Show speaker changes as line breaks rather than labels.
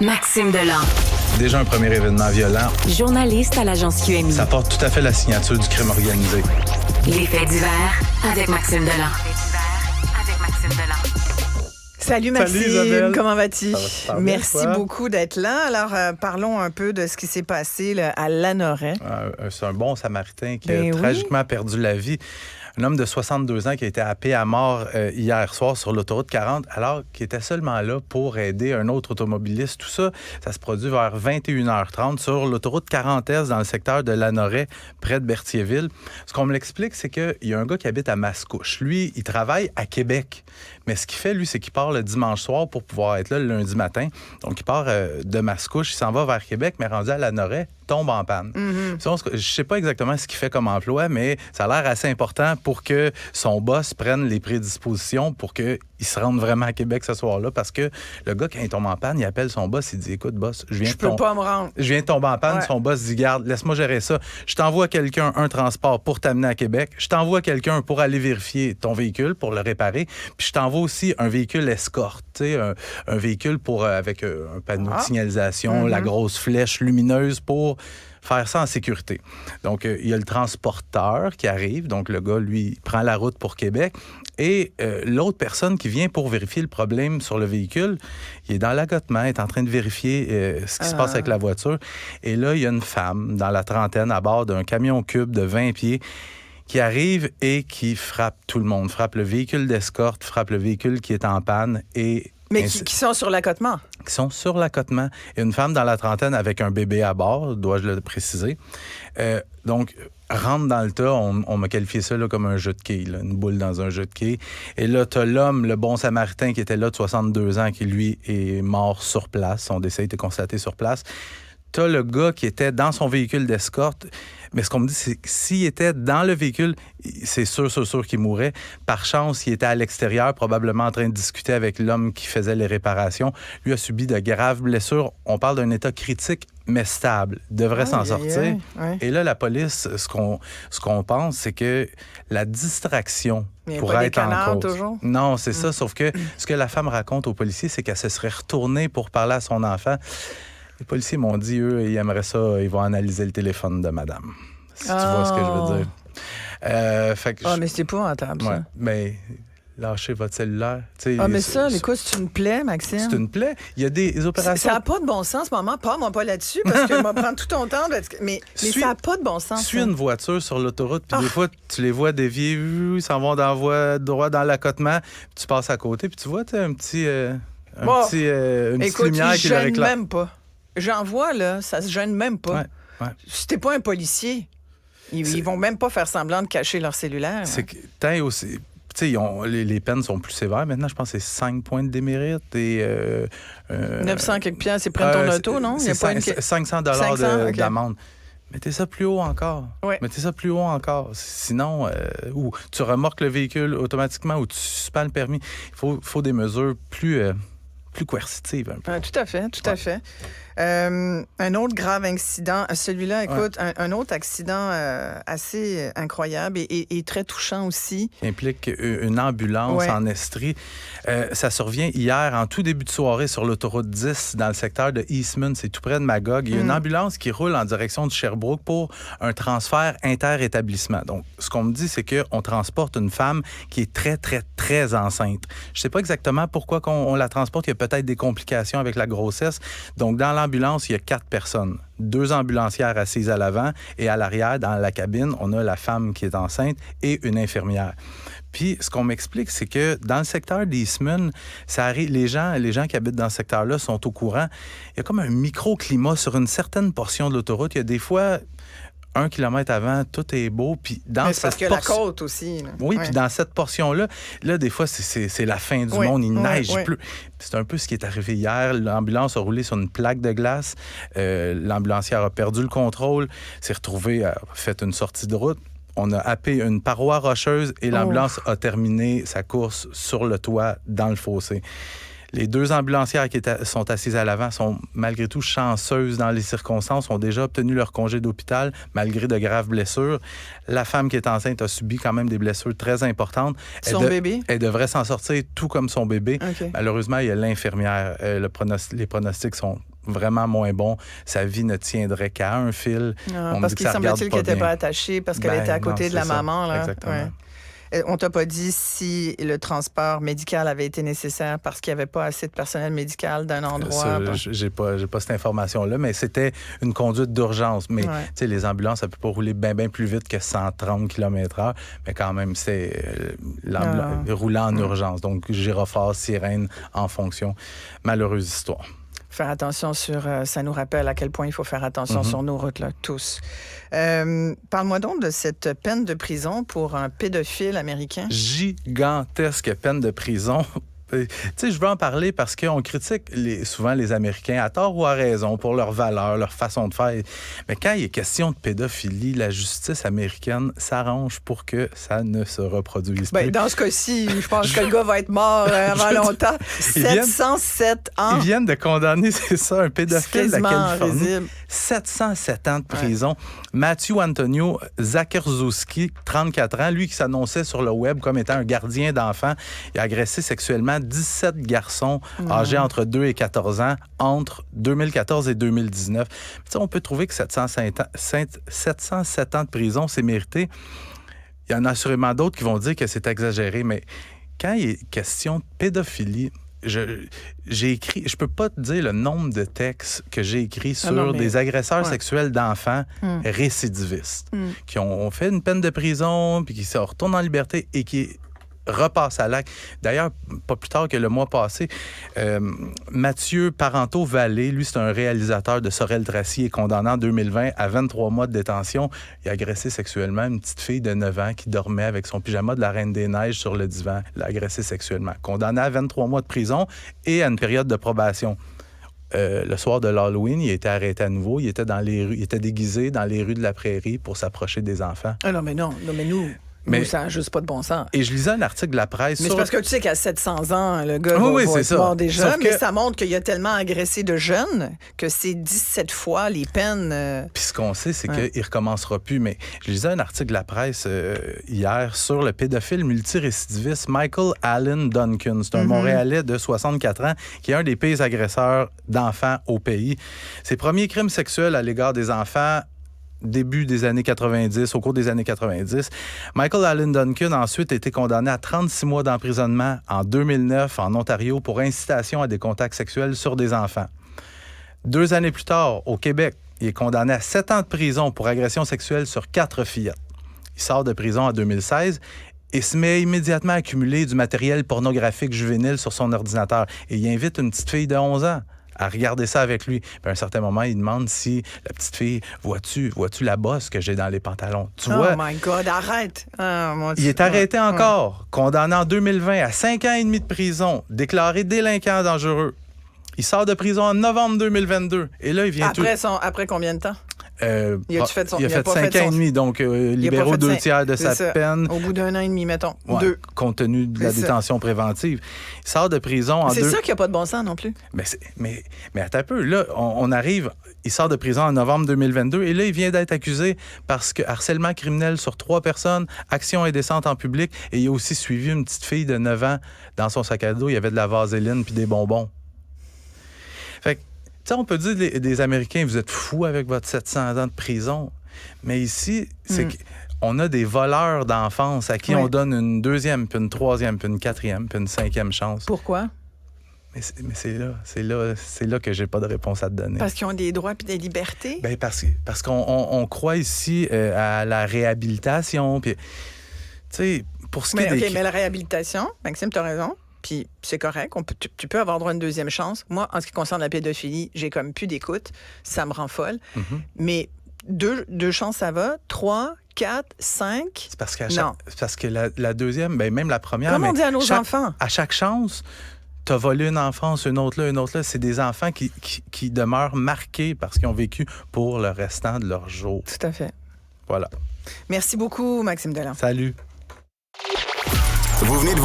Maxime Delan.
Déjà un premier événement violent.
Journaliste à l'agence QMI.
Ça porte tout à fait la signature du crime organisé.
Les faits divers avec Maxime Delan.
Salut Maxime,
Isabelle.
comment vas-tu?
Ça va super bien,
Merci
toi?
beaucoup d'être là. Alors, parlons un peu de ce qui s'est passé là, à Lanoraie.
C'est un bon Samaritain qui
Ben
a
oui.
tragiquement perdu la vie. Un homme de 62 ans qui a été happé à mort hier soir sur l'autoroute 40, alors qu'il était seulement là pour aider un autre automobiliste. Tout ça, ça se produit vers 21h30 sur l'autoroute 40S dans le secteur de Lanoraie, près de Berthierville. Ce qu'on me l'explique, c'est qu'il y a un gars qui habite à Mascouche. Lui, il travaille à Québec. Mais ce qu'il fait, lui, c'est qu'il part le dimanche soir pour pouvoir être là le lundi matin. Donc, il part de Mascouche, il s'en va vers Québec, mais rendu à Lanoraie, tombe en panne. Je ne sais pas exactement ce qu'il fait comme emploi, mais ça a l'air assez important pour que son boss prenne les prédispositions pour qu'il se rende vraiment à Québec ce soir-là. Parce que le gars, quand il tombe en panne, il appelle son boss, il dit « Écoute, boss, je
peux pas me rendre.
Je viens de tomber en panne. »
Ouais.
Son boss dit « Garde, laisse-moi gérer ça. Je t'envoie quelqu'un un transport pour t'amener à Québec. Je t'envoie quelqu'un pour aller vérifier ton véhicule, pour le réparer. Puis je t'envoie aussi un véhicule escorte, tu sais, un véhicule avec un panneau de signalisation, la grosse flèche lumineuse pour faire ça en sécurité. » Donc, il y a le transporteur qui arrive. Donc, le gars, lui, prend la route pour Québec. Et l'autre personne qui vient pour vérifier le problème sur le véhicule, il est dans l'accotement, est en train de vérifier ce qui se passe avec la voiture. Et là, il y a une femme dans la trentaine à bord d'un camion cube de 20 pieds qui arrive et qui frappe tout le monde. Frappe le véhicule d'escorte, frappe le véhicule qui est en panne et...
Mais qui sont sur l'accotement.
Qui sont sur l'accotement. Il y a une femme dans la trentaine avec un bébé à bord, dois-je le préciser. Donc, rentre dans le tas, on m'a qualifié ça là, comme un jeu de quilles, là, une boule dans un jeu de quilles. Et là, tu as l'homme, le bon Samaritain qui était là de 62 ans, qui lui est mort sur place. Son décès a été constaté sur place. Tu as le gars qui était dans son véhicule d'escorte. Mais ce qu'on me dit, c'est que s'il était dans le véhicule, c'est sûr qu'il mourrait. Par chance, il était à l'extérieur, probablement en train de discuter avec l'homme qui faisait les réparations. Lui a subi de graves blessures. On parle d'un état critique, mais stable. Il devrait s'en sortir.
Ouais.
Et là, la police, ce qu'on pense, c'est que la distraction
Il y a
pourrait
pas des
être en
canards,
cause.
toujours?
Non, c'est ça. Sauf que ce que la femme raconte aux policiers, c'est qu'elle se serait retournée pour parler à son enfant. Les policiers m'ont dit, eux, ils aimeraient ça, ils vont analyser le téléphone de madame. Si tu vois ce que je veux dire. Fait que
Mais c'est épouvantable,
ouais,
ça.
mais lâchez votre cellulaire. Tu sais,
Mais ça, écoute, c'est une plaie, Maxime.
c'est une plaie. Il y a des opérations.
Ça n'a pas de bon sens, maman. Pas là-dessus, parce que va prendre tout ton temps. Mais ça n'a pas de bon sens.
Suis
ça.
une voiture sur l'autoroute, puis des fois, tu les vois dévier, ils s'en vont dans la voie droit dans l'accotement, puis tu passes à côté, puis tu vois, tu as une petite
Écoute,
lumière
ils
qui le
gênent
réclame.
même pas. J'en vois, là, ça se gêne même pas.
Ouais.
Si t'es pas un policier, ils vont même pas faire semblant de cacher leur cellulaire.
C'est que t'as aussi. Tu sais, les peines sont plus sévères. Maintenant, je pense que c'est 5 points de démérite et...
900 quelques piastres, c'est prendre ton auto, non? Il y a
C'est
pas une...
500
500, OK.
d'amende. Mettez ça plus haut encore.
Ouais.
Mettez ça plus haut encore. Sinon, ou tu remorques le véhicule automatiquement ou tu suspends le permis. Il faut des mesures plus coercitives un peu.
Tout à fait. Un autre grave incident, celui-là, écoute, un autre accident assez incroyable et très touchant aussi.
Qui implique une ambulance en Estrie. Ça survient hier, en tout début de soirée, sur l'autoroute 10, dans le secteur de Eastman. C'est tout près de Magog. Il y a une ambulance qui roule en direction de Sherbrooke pour un transfert inter-établissement. Donc, ce qu'on me dit, c'est qu'on transporte une femme qui est très, très, très enceinte. Je ne sais pas exactement pourquoi on la transporte. Il y a peut-être des complications avec la grossesse. Donc, dans l'ambulance, il y a 4 personnes. 2 ambulancières assises à l'avant et à l'arrière, dans la cabine, on a la femme qui est enceinte et une infirmière. Puis, ce qu'on m'explique, c'est que dans le secteur d'Eastman, ça arrive, les gens qui habitent dans ce secteur-là sont au courant. Il y a comme un microclimat sur une certaine portion de l'autoroute. Il y a des fois... 1 kilomètre avant, tout est beau. Puis dans
c'est parce qu'il y a la côte aussi. Là.
Oui, puis dans cette portion-là, des fois, c'est la fin du monde. Il neige, il pleut. C'est un peu ce qui est arrivé hier. L'ambulance a roulé sur une plaque de glace. L'ambulancière a perdu le contrôle, s'est retrouvée, a fait une sortie de route. On a happé une paroi rocheuse et l'ambulance a terminé sa course sur le toit dans le fossé. Les 2 ambulancières qui sont assises à l'avant sont malgré tout chanceuses dans les circonstances, ont déjà obtenu leur congé d'hôpital malgré de graves blessures. La femme qui est enceinte a subi quand même des blessures très importantes.
Son bébé?
Elle devrait s'en sortir tout comme son bébé.
Okay.
Malheureusement, il y a l'infirmière. Les pronostics sont vraiment moins bon. Sa vie ne tiendrait qu'à un fil. On
parce qu'il semble-t-il qu'elle n'était pas attachée parce qu'elle était à côté de la maman. Là.
Exactement.
Ouais. On t'a pas dit si le transport médical avait été nécessaire parce qu'il n'y avait pas assez de personnel médical d'un endroit.
J'ai pas cette information-là, mais c'était une conduite d'urgence. Mais les ambulances, ça peut pas rouler bien plus vite que 130 km/h, mais quand même, c'est roulant en urgence. Donc, gyrophare, sirène en fonction. Malheureuse histoire.
Faire attention ça nous rappelle à quel point il faut faire attention sur nos routes, là, tous. Parle-moi donc de cette peine de prison pour un pédophile américain.
Gigantesque peine de prison. Tu sais, je veux en parler parce qu'on critique souvent les Américains, à tort ou à raison, pour leurs valeurs, leur façon de faire. Mais quand il est question de pédophilie, la justice américaine s'arrange pour que ça ne se reproduise plus.
Dans ce cas-ci, je pense que le gars va être mort avant longtemps. 707 ans.
Ils viennent de condamner, c'est ça, un pédophile de la Californie.
Risible.
707 ans de prison. Matthew Antonio Zakerzewski, 34 ans, lui qui s'annonçait sur le web comme étant un gardien d'enfants, il a agressé sexuellement 17 garçons âgés entre 2 et 14 ans entre 2014 et 2019. On peut trouver que 707 ans de prison, c'est mérité. Il y en a assurément d'autres qui vont dire que c'est exagéré, mais quand il est question de pédophilie, j'ai écrit, je peux pas te dire le nombre de textes que j'ai écrits sur des agresseurs sexuels d'enfants récidivistes qui ont fait une peine de prison puis qui se retournent en liberté et qui repasse à l'acte. D'ailleurs, pas plus tard que le mois passé, Mathieu Parenteau-Vallée, lui, c'est un réalisateur de Sorel-Tracy, est condamné en 2020 à 23 mois de détention. Il a agressé sexuellement une petite fille de 9 ans qui dormait avec son pyjama de la Reine des Neiges sur le divan. Il l'a agressé sexuellement. Condamné à 23 mois de prison et à une période de probation. Le soir de l'Halloween, il a été arrêté à nouveau. Il était dans les rues, il était déguisé dans les rues de la Prairie pour s'approcher des enfants.
Ah non, mais nous... Mais ça n'a juste pas de bon sens.
Et je lisais un article de la presse
Mais c'est parce que tu sais qu'à 700 ans, le gars va être mort déjà. Mais ça montre qu'il a tellement agressé de jeunes que c'est 17 fois les peines.
Puis ce qu'on sait, c'est qu'il ne recommencera plus. Mais je lisais un article de la presse hier sur le pédophile multirécidiviste Michael Allen Duncan. C'est un Montréalais de 64 ans qui est un des pires agresseurs d'enfants au pays. Ses premiers crimes sexuels à l'égard des enfants début des années 90, au cours des années 90. Michael Allen Duncan a ensuite été condamné à 36 mois d'emprisonnement en 2009 en Ontario pour incitation à des contacts sexuels sur des enfants. 2 années plus tard, au Québec, il est condamné à 7 ans de prison pour agression sexuelle sur 4 fillettes. Il sort de prison en 2016 et se met immédiatement à accumuler du matériel pornographique juvénile sur son ordinateur. Et il invite une petite fille de 11 ans à regarder ça avec lui. Puis à un certain moment, il demande si la petite fille, vois-tu la bosse que j'ai dans les pantalons? Tu vois?
Oh my God, arrête!
Il est arrêté encore, condamné en 2020 à 5 ans et demi de prison, déclaré délinquant dangereux. Il sort de prison en novembre 2022. Et là, il vient
Après combien de temps?
Il a fait 5 ans et demi, donc libéré aux 2 tiers de sa peine.
Au bout d'1 an et demi, mettons.
2. Compte tenu de la détention préventive. Il sort de prison en 2...
C'est ça qu'il n'y a pas de bon sens non plus.
Mais attends un peu. Là, on arrive... Il sort de prison en novembre 2022 et là, il vient d'être accusé parce que harcèlement criminel sur 3 personnes, action indécente en public, et il a aussi suivi une petite fille de 9 ans. Dans son sac à dos, il y avait de la vaseline puis des bonbons. Fait que, tu sais, on peut dire des Américains, vous êtes fous avec votre 700 ans de prison. Mais ici, c'est qu'on a des voleurs d'enfance à qui on donne une 2e, puis une 3e, puis une 4e, puis une 5e chance.
Pourquoi?
Mais c'est là que j'ai pas de réponse à te donner.
Parce qu'ils ont des droits puis des libertés?
Bien, parce qu'on croit ici à la réhabilitation. Puis, tu sais, pour ce qui est
mais la réhabilitation, Maxime, tu as raison. Puis c'est correct, tu peux avoir droit à une 2e chance. Moi, en ce qui concerne la pédophilie, j'ai comme plus d'écoute. Ça me rend folle. Mais 2 chances, ça va. 3, 4, 5...
C'est parce que la 2e, ben même la première...
Comment on dit à nos enfants?
À chaque chance, t'as volé une enfance, une autre là. C'est des enfants qui demeurent marqués parce qu'ils ont vécu pour le restant de leur jour.
Tout à fait.
Voilà.
Merci beaucoup, Maxime Delan.
Salut.
Vous venez de